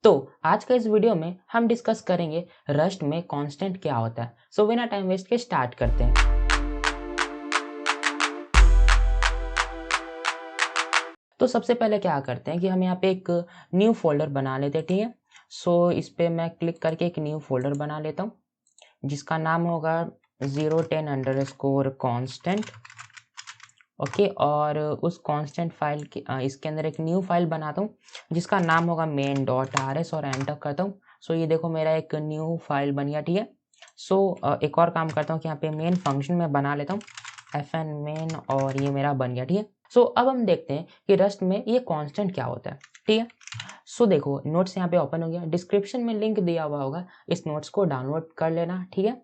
तो आज का इस वीडियो में हम डिस्कस करेंगे रस्ट में कांस्टेंट क्या होता है। सो बिना टाइम वेस्ट के स्टार्ट करते हैं। तो सबसे पहले क्या करते हैं कि हम यहाँ पे एक न्यू फोल्डर बना लेते हैं, ठीक है। सो इस पे मैं क्लिक करके एक न्यू फोल्डर बना लेता हूँ जिसका नाम होगा 010_constant। ओके, और उस कांस्टेंट फाइल के इसके अंदर एक न्यू फाइल बनाता हूँ जिसका नाम होगा main.rs और एंटर करता हूँ। सो ये देखो मेरा एक न्यू फाइल बन गया, ठीक है। सो एक और काम करता हूँ कि यहाँ पे मेन फंक्शन में बना लेता हूँ fn main और ये मेरा बन गया, ठीक है। सो अब हम देखते हैं कि रस्ट में ये कांस्टेंट क्या होता है, ठीक है। सो देखो नोट्स यहाँ पे ओपन हो गया, डिस्क्रिप्शन में लिंक दिया हुआ होगा, इस नोट्स को डाउनलोड कर लेना, ठीक है।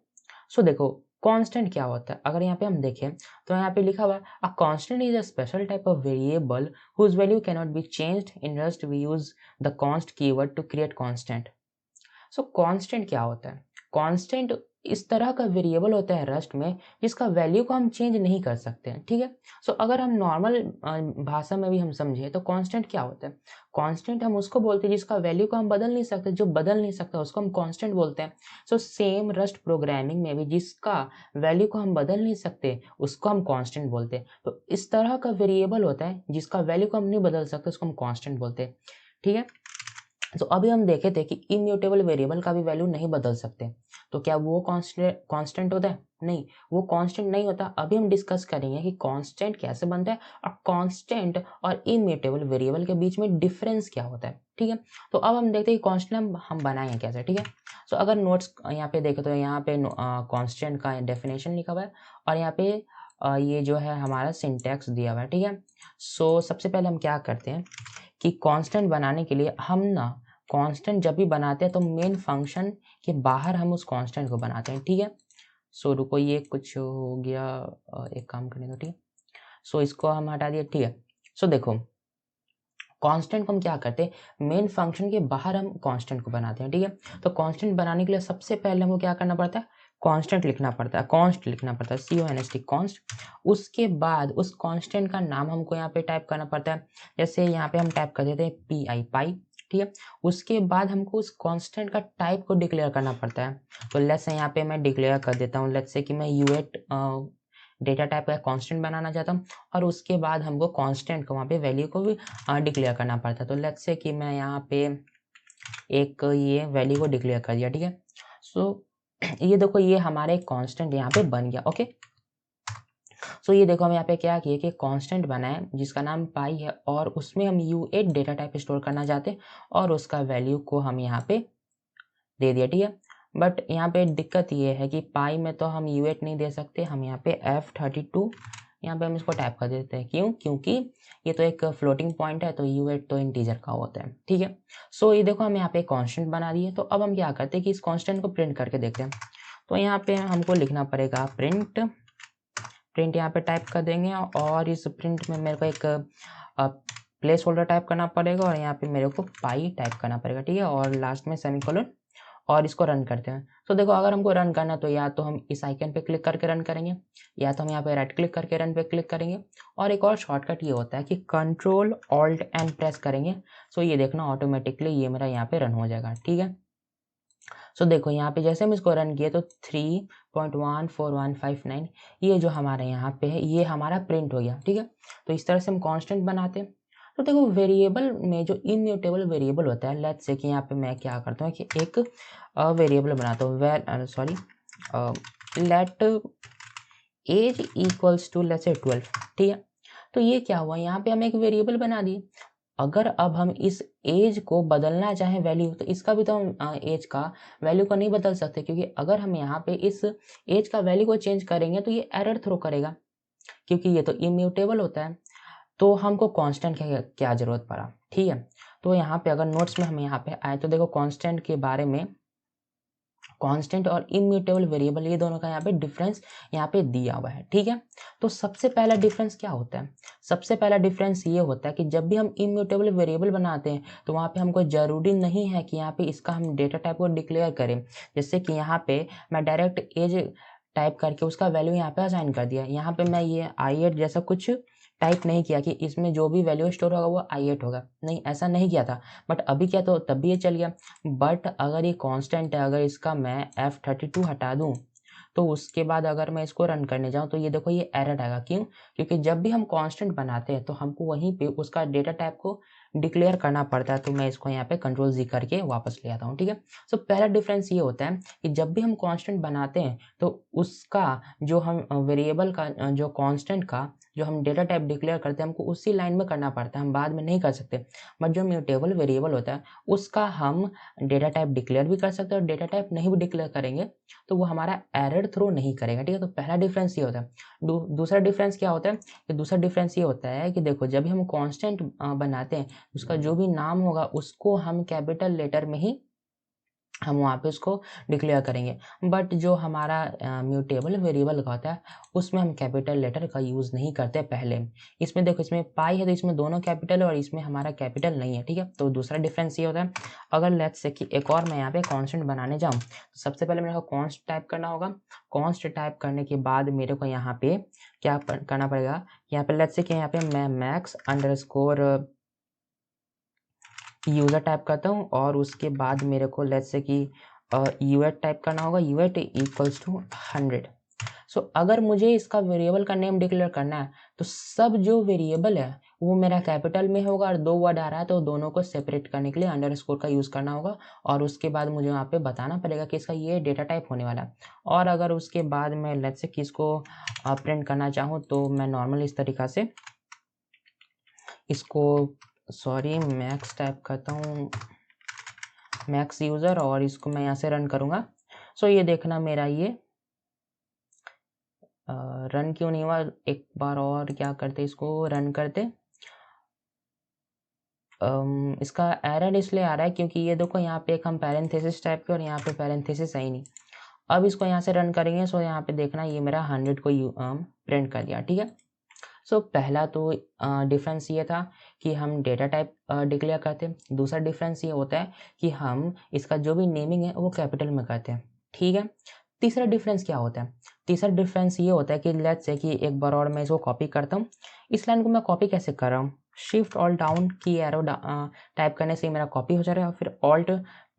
सो देखो कांस्टेंट क्या होता है, अगर यहाँ पे हम देखें तो यहाँ पे लिखा हुआ है a constant is a special type of variable whose value can not be changed in Rust we use the const keyword to create constant. So constant क्या होता है? कांस्टेंट इस तरह का वेरिएबल होता है रस्ट में जिसका वैल्यू को हम चेंज नहीं कर सकते हैं, ठीक है। सो अगर हम नॉर्मल भाषा में भी हम समझे तो कांस्टेंट क्या होता है? कांस्टेंट हम उसको बोलते हैं जिसका वैल्यू को हम बदल नहीं सकते, जो बदल नहीं सकता उसको हम कांस्टेंट बोलते हैं। सो सेम रस्ट प्रोग्रामिंग में भी जिसका वैल्यू को हम बदल नहीं सकते उसको हम कांस्टेंट बोलते हैं। तो इस तरह का वेरिएबल होता है जिसका वैल्यू को हम नहीं बदल सकते उसको हम कांस्टेंट बोलते हैं, ठीक है। तो अभी हम देखे थे कि इम्यूटेबल वेरिएबल का भी वैल्यू नहीं बदल सकते, तो क्या वो कांस्टेंट होता है? नहीं, वो कांस्टेंट नहीं होता। अभी हम डिस्कस करेंगे कि कांस्टेंट कैसे बनता है और कांस्टेंट और इम्यूटेबल वेरिएबल के बीच में डिफरेंस क्या होता है, ठीक है। तो अब हम देखते हैं कि कांस्टेंट हम बनाएंगे कैसे, ठीक है। सो अगर नोट्स यहाँ पे देखें तो यहाँ पे कांस्टेंट का डेफिनेशन लिखा हुआ है और यहाँ पे ये जो है हमारा सिंटैक्स दिया हुआ है, ठीक है। सो सबसे पहले हम क्या करते हैं कि कांस्टेंट बनाने के लिए हम ना कांस्टेंट जब भी बनाते हैं तो मेन फंक्शन के बाहर हम उस कांस्टेंट को बनाते हैं, ठीक है। सो रुको, ये कुछ हो गया, एक काम करने दो, ठीक है। सो इसको हम हटा दिए, ठीक है। सो देखो कांस्टेंट को हम क्या करते हैं, मेन फंक्शन के बाहर हम कांस्टेंट को बनाते हैं, ठीक है। तो कांस्टेंट बनाने के लिए सबसे पहले हमको क्या करना पड़ता है, कांस्टेंट लिखना पड़ता है, कॉन्स्ट लिखना पड़ता है, CONST कॉन्स्ट। उसके बाद उस कांस्टेंट का नाम हमको यहाँ पे टाइप करना पड़ता है, जैसे यहाँ पे हम टाइप कर देते हैं PI पाई, ठीक है। उसके बाद हमको उस कांस्टेंट का टाइप को डिक्लेयर करना पड़ता है। तो लेट्स से यहाँ पे मैं डिक्लेयर कर देता हूँ, लेट्स से कि मैं U8 डेटा टाइप का कांस्टेंट बनाना चाहता हूँ और उसके बाद हमको कांस्टेंट को वहाँ पे वैल्यू को भी डिक्लेयर करना पड़ता है। तो लेट्स से कि मैं यहाँ पे एक ये वैल्यू को डिक्लेयर कर दिया, ठीक है। सो ये देखो ये हमारे कांस्टेंट यहाँ पे बन गया, ओके। सो ये देखो हम यहाँ पे क्या किए कि कांस्टेंट बनाए जिसका नाम पाई है और उसमें हम U8 डेटा टाइप स्टोर करना चाहते हैं और उसका वैल्यू को हम यहाँ पे दे दिया, ठीक है। बट यहाँ पे दिक्कत ये है कि पाई में तो हम U8 नहीं दे सकते, हम यहाँ पे F32 यहाँ पे हम इसको टाइप कर देते हैं। क्यों? क्योंकि ये तो एक फ्लोटिंग पॉइंट है, तो U8 तो इंटीजर का होता है, ठीक है। सो ये देखो हम यहाँ पे कांस्टेंट बना दिए। तो अब हम क्या करते हैं कि इस कांस्टेंट को प्रिंट करके देखते हैं। तो यहाँ पे हमको लिखना पड़ेगा प्रिंट यहाँ पे टाइप कर देंगे और इस प्रिंट में मेरे को एक प्लेस होल्डर टाइप करना पड़ेगा और यहाँ पे मेरे को पाई टाइप करना पड़ेगा, ठीक है, और लास्ट में सेमीकोलन और इसको रन करते हैं। तो देखो अगर हमको रन करना तो या तो हम इस आइकन पे क्लिक करके रन करेंगे या तो हम यहाँ पे राइट क्लिक करके रन पे क्लिक करेंगे। और एक और शॉर्टकट ये होता है कि कंट्रोल ऑल्ट एंड प्रेस करेंगे। सो ये देखना ऑटोमेटिकली ये मेरा यहाँ पे रन हो जाएगा, ठीक है। सो देखो यहाँ पे जैसे हम इसको रन किए तो 3.14159 ये जो हमारे यहाँ पे है ये हमारा प्रिंट हो गया, ठीक है। तो इस तरह से हम कांस्टेंट बनाते हैं। तो देखो वेरिएबल में जो इम्यूटेबल वेरिएबल होता है, लेट्स से कि यहाँ पे मैं क्या करता हूँ कि एक वेरिएबल बनाता हूँ let as equals to let's say 12, ठीक है। तो ये क्या हुआ, यहाँ पे हम एक वेरिएबल बना दिए। अगर अब हम इस एज को बदलना चाहें वैल्यू तो इसका भी तो हम एज का वैल्यू को नहीं बदल सकते, क्योंकि अगर हम यहाँ पे इस एज का वैल्यू को चेंज करेंगे तो ये एरर थ्रो करेगा, क्योंकि ये तो इम्यूटेबल होता है। तो हमको कांस्टेंट की क्या जरूरत पड़ा, ठीक है। तो यहाँ पे अगर नोट्स में हम यहाँ पे आए तो देखो कांस्टेंट के बारे में, कांस्टेंट और इम्यूटेबल वेरिएबल ये दोनों का यहाँ पे डिफरेंस यहाँ पे दिया हुआ है, ठीक है। तो सबसे पहला डिफरेंस क्या होता है, सबसे पहला डिफरेंस ये होता है कि जब भी हम इम्यूटेबल वेरिएबल बनाते हैं तो वहाँ पे हमको जरूरी नहीं है कि यहाँ पे इसका हम डेटा टाइप को डिक्लेयर करें। जैसे कि यहाँ पे मैं डायरेक्ट एज टाइप करके उसका वैल्यू यहाँ पे असाइन कर दिया, यहाँ पे मैं ये I8 जैसा कुछ टाइप नहीं किया कि इसमें जो भी वैल्यू स्टोर होगा वो i8 होगा, नहीं ऐसा नहीं किया था। बट अभी क्या, तो तब भी ये चल गया। बट अगर ये कांस्टेंट है, अगर इसका मैं F32 हटा दूं तो उसके बाद अगर मैं इसको रन करने जाऊं तो ये देखो ये एरर आएगा। क्यों? क्योंकि जब भी हम कांस्टेंट बनाते हैं तो हमको वहीं पे उसका डेटा टाइप को डिक्लेयर करना पड़ता है। तो मैं इसको यहाँ पे कंट्रोल जी करके वापस ले आता हूँ, ठीक है। सो पहला डिफरेंस ये होता है कि जब भी हम कांस्टेंट बनाते हैं तो उसका जो हम वेरिएबल का जो कांस्टेंट का जो हम डेटा टाइप डिक्लेयर करते हैं हमको उसी लाइन में करना पड़ता है, हम बाद में नहीं कर सकते। बट जो म्यूटेबल वेरिएबल होता है उसका हम डेटा टाइप डिक्लेयर भी कर सकते हैं, और डेटा टाइप नहीं भी डिक्लेयर करेंगे तो वो हमारा एरर थ्रो नहीं करेगा, ठीक है। तो पहला डिफरेंस ये होता है। दूसरा डिफरेंस क्या होता है कि दूसरा डिफरेंस ये होता है कि देखो जब भी हम कांस्टेंट बनाते हैं उसका जो भी नाम होगा उसको हम कैपिटल लेटर में ही हम वहाँ पे उसको डिक्लेयर करेंगे। बट जो हमारा म्यूटेबल वेरिएबल का होता है उसमें हम कैपिटल लेटर का यूज़ नहीं करते पहले। इसमें देखो इसमें पाई है तो इसमें दोनों कैपिटल है और इसमें हमारा कैपिटल नहीं है, ठीक है। तो दूसरा डिफरेंस ये होता है। अगर लेट्स से कि एक और मैं यहाँ पे कांस्टेंट बनाने जाऊँ तो सबसे पहले मेरे को कॉन्स्ट टाइप करना होगा। कॉन्स्ट टाइप करने के बाद मेरे को यहाँ पे क्या करना पड़ेगा, यहाँ पे लेट्स से कि यहाँ पे मैं मैक्स अंडरस्कोर यूज़र टाइप करता हूँ और उसके बाद मेरे को लेट्स से कि यूएट टाइप करना होगा, यूएट इक्वल्स टू 100। सो अगर मुझे इसका वेरिएबल का नेम डिक्लेयर करना है तो सब जो वेरिएबल है वो मेरा कैपिटल में होगा, और दो वर्ड आ रहा है तो दोनों को सेपरेट करने के लिए अंडरस्कोर का यूज़ करना होगा। और उसके बाद मुझे वहाँ पे बताना पड़ेगा कि इसका ये डेटा टाइप होने वाला है। और अगर उसके बाद मैं लेट्स से कि इसको प्रिंट करना चाहूँ तो मैं नॉर्मल इस तरीक़ा से इसको मैक्स टाइप करता हूँ, मैक्स यूज़र, और इसको मैं यहाँ से रन करूँगा। सो ये देखना मेरा ये रन क्यों नहीं हुआ, एक बार और क्या करते इसको रन करते। इसका एरर इसलिए आ रहा है क्योंकि ये देखो यहाँ पे एक हम पैरेंथेसिस टाइप के और यहाँ पे पैरेंथेसिस है ही नहीं। अब इसको यहाँ से रन करेंगे सो यहाँ पे देखना ये मेरा 100 को प्रिंट कर दिया, ठीक है। सो पहला तो डिफरेंस ये था कि हम डेटा टाइप डिक्लेयर करते हैं। दूसरा डिफरेंस ये होता है कि हम इसका जो भी नेमिंग है वो कैपिटल में करते हैं, ठीक है। तीसरा डिफरेंस क्या होता है? तीसरा डिफरेंस ये होता है कि लेट्स से कि एक बार और मैं इसको कॉपी करता हूँ। इस लाइन को मैं कॉपी कैसे कर रहा हूँ, शिफ्ट ऑल डाउन की एरो टाइप करने से मेरा कॉपी हो जा रहा है, और फिर ऑल्ट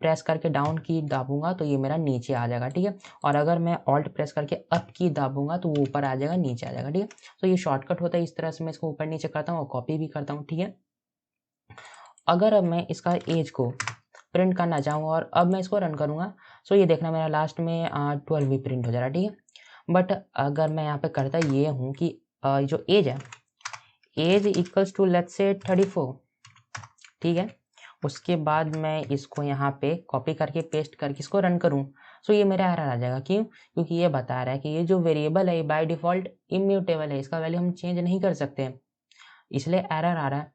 प्रेस करके डाउन की दाबूंगा तो ये मेरा नीचे आ जाएगा, ठीक है। और अगर मैं ऑल्ट प्रेस करके अप की दाबूंगा तो वो ऊपर आ जाएगा, नीचे आ जाएगा, ठीक है। तो ये शॉर्टकट होता है, इस तरह से मैं इसको ऊपर नीचे करता हूँ और कॉपी भी करता हूँ, ठीक है। अगर अब मैं इसका एज को प्रिंट करना चाहूँ और अब मैं इसको रन करूँगा सो ये देखना मेरा लास्ट में 12 भी प्रिंट हो जा रहा है, ठीक है। बट अगर मैं यहाँ पे करता ये हूँ कि जो एज है, एज इक्वल्स टू लेट्स से 34, ठीक है। उसके बाद मैं इसको यहाँ पे कॉपी करके पेस्ट करके इसको रन करूँ सो ये मेरा एरर आ जाएगा। क्यों? क्योंकि ये बता रहा है कि ये जो वेरिएबल है ये बाय डिफ़ॉल्ट इम्यूटेबल है, इसका वैल्यू हम चेंज नहीं कर सकते, इसलिए एरर आ रहा है।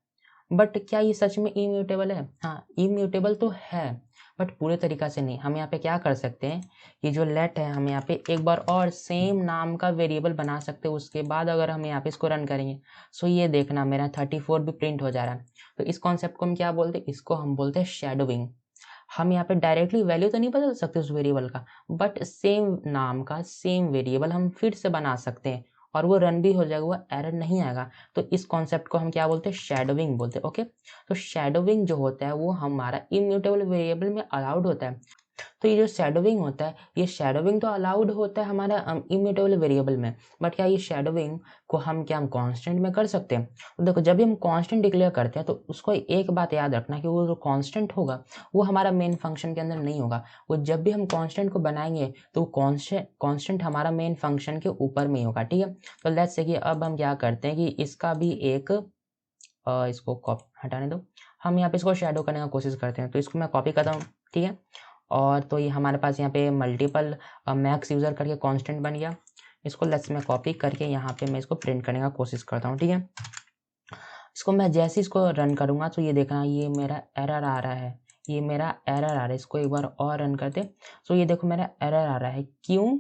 बट क्या ये सच में इम्यूटेबल है? हाँ, इम्यूटेबल तो है बट पूरे तरीक़ा से नहीं। हम यहाँ पे क्या कर सकते हैं कि जो लेट है हम यहाँ पे एक बार और सेम नाम का वेरिएबल बना सकते हैं। उसके बाद अगर हम यहाँ पे इसको रन करेंगे सो ये देखना मेरा 34 भी प्रिंट हो जा रहा है। तो इस कॉन्सेप्ट को हम क्या बोलते हैं? इसको हम बोलते हैं शैडोइंग। हम यहाँ पे डायरेक्टली वैल्यू तो नहीं बदल सकते उस वेरिएबल का, बट सेम नाम का सेम वेरिएबल हम फिर से बना सकते हैं और वो रन भी हो जाएगा, वो एरर नहीं आएगा। तो इस कॉन्सेप्ट को हम क्या बोलते हैं? शैडोइंग बोलते हैं, ओके। तो शैडोइंग जो होता है वो हमारा इम्यूटेबल वेरिएबल में अलाउड होता है। तो ये जो शैडोइंग होता है, ये शैडोइंग तो अलाउड होता है हमारा इम्यूटेबल वेरिएबल में, बट क्या ये शैडोइंग को हम कांस्टेंट में कर सकते हैं? तो देखो जब भी हम कांस्टेंट डिक्लेयर करते हैं तो उसको एक बात याद रखना कि वो जो कांस्टेंट होगा वो हमारा मेन फंक्शन के अंदर नहीं होगा। वो जब भी हम कांस्टेंट को बनाएंगे तो कांस्टेंट हमारा मेन फंक्शन के ऊपर में ही होगा, ठीक है। तो लेट्स से कि अब हम क्या करते हैं कि इसका भी एक इसको कॉपी हटाने दो, हम यहाँ पे इसको शैडो करने का कोशिश करते हैं। तो इसको मैं कॉपी करता हूँ, ठीक है। और तो ये हमारे पास यहाँ पे मल्टीपल मैक्स यूज़र करके कांस्टेंट बन गया। इसको लेट्स में कॉपी करके यहाँ पे मैं इसको प्रिंट करने का कोशिश करता हूँ, ठीक है। इसको मैं जैसे इसको रन करूँगा तो ये देखना ये मेरा एरर आ रहा है, ये मेरा एरर आ रहा है। इसको एक बार और रन करते तो ये देखो मेरा एरर आ रहा है। क्यों?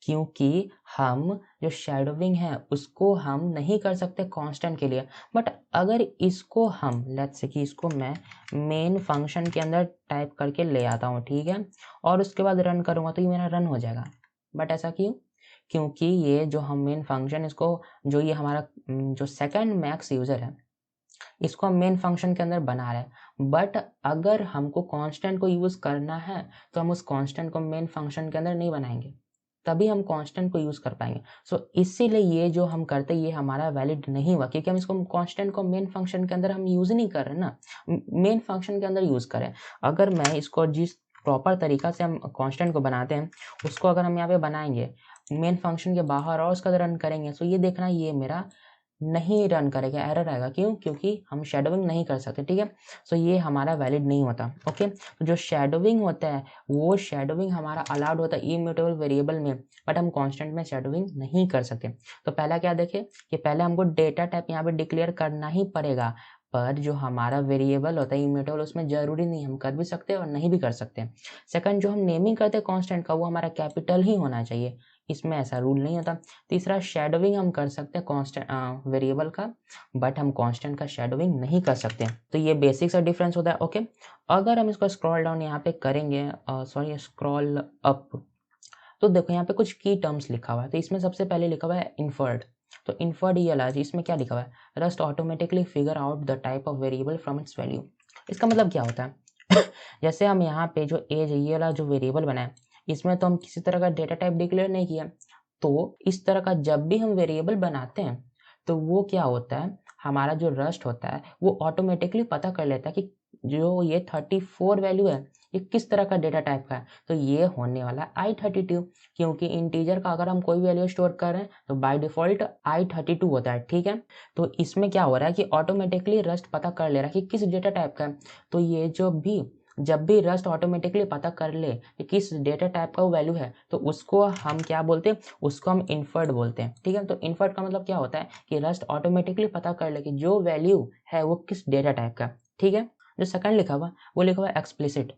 क्योंकि हम जो शैडोइंग है उसको हम नहीं कर सकते कांस्टेंट के लिए। बट अगर इसको हम लेट्स से कि इसको मैं मेन फंक्शन के अंदर टाइप करके ले आता हूँ, ठीक है, और उसके बाद रन करूँगा तो ये मेरा रन हो जाएगा। बट ऐसा क्यों? क्योंकि ये जो हम मेन फंक्शन इसको जो ये हमारा जो सेकंड मैक्स यूज़र है इसको हम मेन फंक्शन के अंदर बना रहे हैं, बट अगर हमको कांस्टेंट को यूज़ करना है तो हम उस कांस्टेंट को मेन फंक्शन के अंदर नहीं बनाएंगे, तभी हम कांस्टेंट को यूज़ कर पाएंगे। सो इसीलिए ये जो हम करते ये हमारा वैलिड नहीं हुआ, क्योंकि हम इसको कांस्टेंट को मेन फंक्शन के अंदर हम यूज़ नहीं कर रहे ना, मेन फंक्शन के अंदर यूज़ करें। अगर मैं इसको जिस प्रॉपर तरीका से हम कांस्टेंट को बनाते हैं उसको अगर हम यहाँ पे बनाएंगे मेन फंक्शन के बाहर और उसका रन करेंगे, सो ये देखना ये मेरा नहीं रन करेगा, एरर आएगा। क्यों? क्योंकि हम शेडोविंग नहीं कर सकते, ठीक है। सो ये हमारा वैलिड नहीं होता। ओके, तो जो शेडोविंग होता है वो शेडोविंग हमारा अलाउड होता है इम्यूटेबल वेरिएबल में, बट हम कांस्टेंट में शेडोविंग नहीं कर सकते। तो पहला क्या देखें कि पहले हमको डेटा टाइप यहाँ पे डिक्लेयर करना ही पड़ेगा, पर जो हमारा वेरिएबल होता है इम्यूटेबल उसमें जरूरी नहीं, हम कर भी सकते हैं और नहीं भी कर सकते। सेकंड, जो हम नेमिंग करते हैं कांस्टेंट का वो हमारा कैपिटल ही होना चाहिए, इसमें ऐसा रूल नहीं होता। तीसरा, शेडोविंग हम कर सकते हैं कांस्टेंट वेरिएबल का, बट हम कांस्टेंट का शेडोविंग नहीं कर सकते। तो ये बेसिक सा डिफरेंस होता है। ओके, अगर हम इसको स्क्रॉल डाउन यहाँ पे करेंगे, सॉरी स्क्रॉल अप, तो देखो यहाँ पे कुछ की टर्म्स लिखा हुआ है। तो इसमें सबसे पहले लिखा हुआ है इन्फर्ड। तो इन्फर्ड ये लाज, इसमें क्या लिखा हुआ है? Rust automatically figure out the type of variable from its value. इसका मतलब क्या होता है? जैसे हम यहाँ पे जो एज ये वाला जो वेरिएबल बना है इसमें तो हम किसी तरह का डेटा टाइप डिक्लेयर नहीं किया, तो इस तरह का जब भी हम वेरिएबल बनाते हैं तो वो क्या होता है, हमारा जो रस्ट होता है वो ऑटोमेटिकली पता कर लेता है कि जो ये 34 वैल्यू है ये किस तरह का डेटा टाइप का है। तो ये होने वाला i32, क्योंकि इंटीजर का अगर हम कोई वैल्यू स्टोर कर रहे हैं तो बाय डिफॉल्ट i32 होता है, ठीक है। तो इसमें क्या हो रहा है कि ऑटोमेटिकली रस्ट पता कर ले रहा है कि किस डेटा टाइप का है। तो ये जब भी रस्ट ऑटोमेटिकली पता कर ले कि किस डेटा टाइप का वो वैल्यू है तो उसको हम क्या बोलते हैं, उसको हम इन्फर्ड बोलते हैं, ठीक है। तो इन्फर्ड का मतलब क्या होता है कि रस्ट ऑटोमेटिकली पता कर ले कि जो वैल्यू है वो किस डेटा टाइप का, ठीक है। जो सेकंड लिखा हुआ वो लिखा हुआ explicit,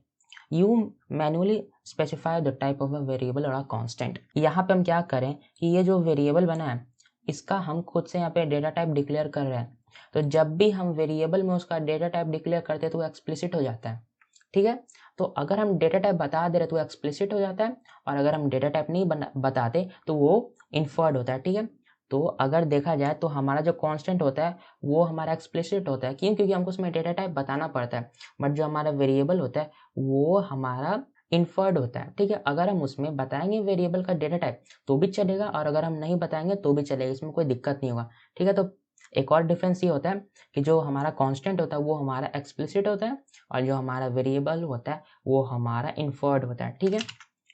you manually specify the type of a variable और अ कांस्टेंट। यहाँ पे हम क्या करें कि ये जो वेरिएबल बना है इसका हम खुद से यहाँ पे डेटा टाइप डिक्लेयर कर रहे हैं, तो जब भी हम वेरिएबल में उसका डेटा टाइप डिक्लेयर करते हैं तो वो एक्सप्लिसिट हो जाता है, ठीक है। तो अगर हम डेटा टाइप बता दे रहे तो एक्सप्लिसिट हो जाता है, और अगर हम डेटा टाइप नहीं बताते तो वो इन्फर्ड होता है, ठीक है। तो अगर देखा जाए तो हमारा जो कांस्टेंट होता है वो हमारा एक्सप्लिसिट होता है। क्यों? क्योंकि हमको उसमें डेटा टाइप बताना पड़ता है, बट जो हमारा वेरिएबल होता है वो हमारा इन्फर्ड होता है, ठीक है। अगर हम उसमें बताएंगे वेरिएबल का डेटा टाइप तो भी चलेगा, और अगर हम नहीं बताएंगे तो भी चलेगा, इसमें कोई दिक्कत नहीं होगा, ठीक है। तो एक और डिफरेंस ये होता है कि जो हमारा कांस्टेंट होता है वो हमारा एक्सप्लिसिट होता है, और जो हमारा वेरिएबल होता है वो हमारा इन्फर्ड होता है, ठीक है।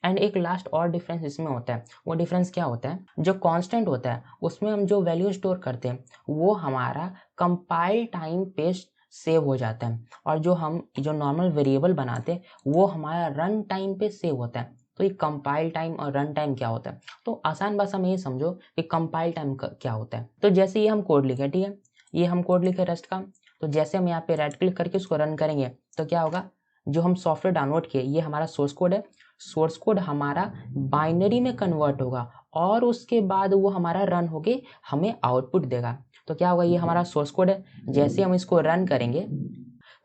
एंड एक लास्ट और डिफरेंस इसमें होता है, वो डिफरेंस क्या होता है, जो कांस्टेंट होता है उसमें हम जो वैल्यू स्टोर करते हैं वो हमारा कंपाइल टाइम पे सेव हो जाता है, और जो हम जो नॉर्मल वेरिएबल बनाते हैं वो हमारा रन टाइम पे सेव होता है। तो ये कंपाइल टाइम और रन टाइम क्या होता है? तो आसान भाषा में ये समझो कि कंपाइल टाइम क्या होता है। तो जैसे ये हम कोड लिखे, ठीक है, ये हम कोड लिखे रस्ट का, तो जैसे हम यहाँ पे राइट क्लिक करके उसको रन करेंगे तो क्या होगा, जो हम सॉफ्टवेयर डाउनलोड किए ये हमारा सोर्स कोड है, सोर्स कोड हमारा बाइनरी में कन्वर्ट होगा और उसके बाद वो हमारा रन होके हमें आउटपुट देगा। तो क्या होगा, ये हमारा सोर्स कोड है, जैसे हम इसको रन करेंगे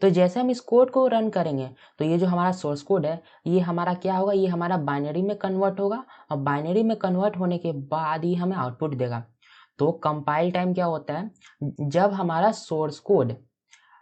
तो जैसे हम इस कोड को रन करेंगे तो ये जो हमारा सोर्स कोड है ये हमारा क्या होगा, ये हमारा बाइनरी में कन्वर्ट होगा, और बाइनरी में कन्वर्ट होने के बाद ही हमें आउटपुट देगा। तो कंपाइल टाइम क्या होता है, जब हमारा सोर्स कोड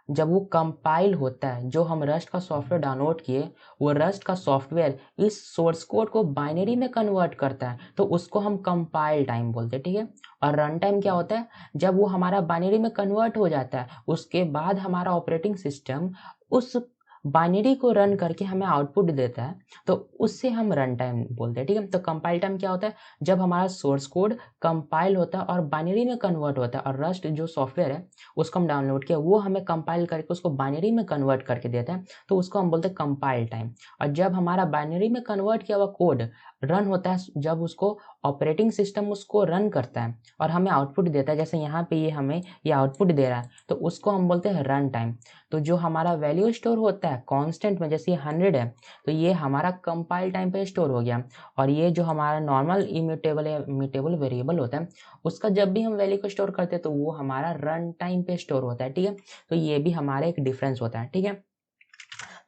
जब वो कंपाइल होता है, जो हम रस्ट का सॉफ्टवेयर डाउनलोड किए वो रस्ट का सॉफ्टवेयर इस सोर्स कोड को बाइनरी में कन्वर्ट करता है, तो उसको हम कंपाइल टाइम बोलते हैं, ठीक है। और रन टाइम क्या होता है, जब वो हमारा बाइनरी में कन्वर्ट हो जाता है उसके बाद हमारा ऑपरेटिंग सिस्टम उस बाइनरी को रन करके हमें आउटपुट देता है, तो उससे हम रन टाइम बोलते हैं, ठीक है। तो कंपाइल टाइम क्या होता है, जब हमारा सोर्स कोड कंपाइल होता है और बाइनरी में कन्वर्ट होता है, और रस्ट जो सॉफ्टवेयर है उसको हम डाउनलोड किया वो हमें कंपाइल करके उसको बाइनरी में कन्वर्ट करके देता है, तो उसको हम बोलते हैं कंपाइल टाइम। और जब हमारा बाइनरी में कन्वर्ट किया हुआ कोड रन होता है, जब उसको ऑपरेटिंग सिस्टम उसको रन करता है और हमें आउटपुट देता है, जैसे यहाँ पे ये हमें ये आउटपुट दे रहा है, तो उसको हम बोलते हैं रन टाइम। तो जो हमारा वैल्यू स्टोर होता है कांस्टेंट में, जैसे ये 100 है तो ये हमारा कंपाइल टाइम पे स्टोर हो गया, और ये जो हमारा नॉर्मल इम्यूटेबल या म्यूटेबल वेरिएबल होता है उसका जब भी हम वैल्यू को स्टोर करते हैं तो वो हमारा रन टाइम पे स्टोर होता है, ठीक है। तो ये भी हमारा एक डिफरेंस होता है, ठीक है।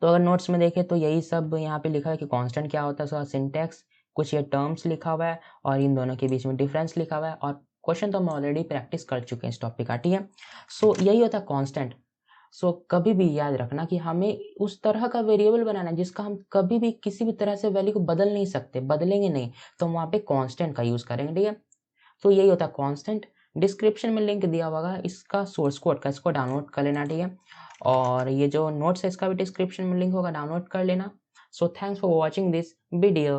तो अगर नोट्स में देखें तो यही सब यहाँ पे लिखा है कि कांस्टेंट क्या होता है, उसका सिंटैक्स, कुछ ये टर्म्स लिखा हुआ है और इन दोनों के बीच में डिफरेंस लिखा हुआ है, और क्वेश्चन तो हम ऑलरेडी प्रैक्टिस कर चुके हैं इस टॉपिक का, ठीक है। सो यही होता है कांस्टेंट। सो कभी भी याद रखना कि हमें उस तरह का वेरिएबल बनाना है जिसका हम कभी भी किसी भी तरह से वैल्यू को बदल नहीं सकते, बदलेंगे नहीं, तो हम वहाँ पे कांस्टेंट का यूज़ करेंगे, ठीक है। तो यही होता है कांस्टेंट। डिस्क्रिप्शन में लिंक दिया होगा इसका सोर्स कोड का, इसको डाउनलोड कर लेना, ठीक है। और ये जो नोट्स है इसका भी डिस्क्रिप्शन में लिंक होगा, डाउनलोड कर लेना। So thanks for watching this video.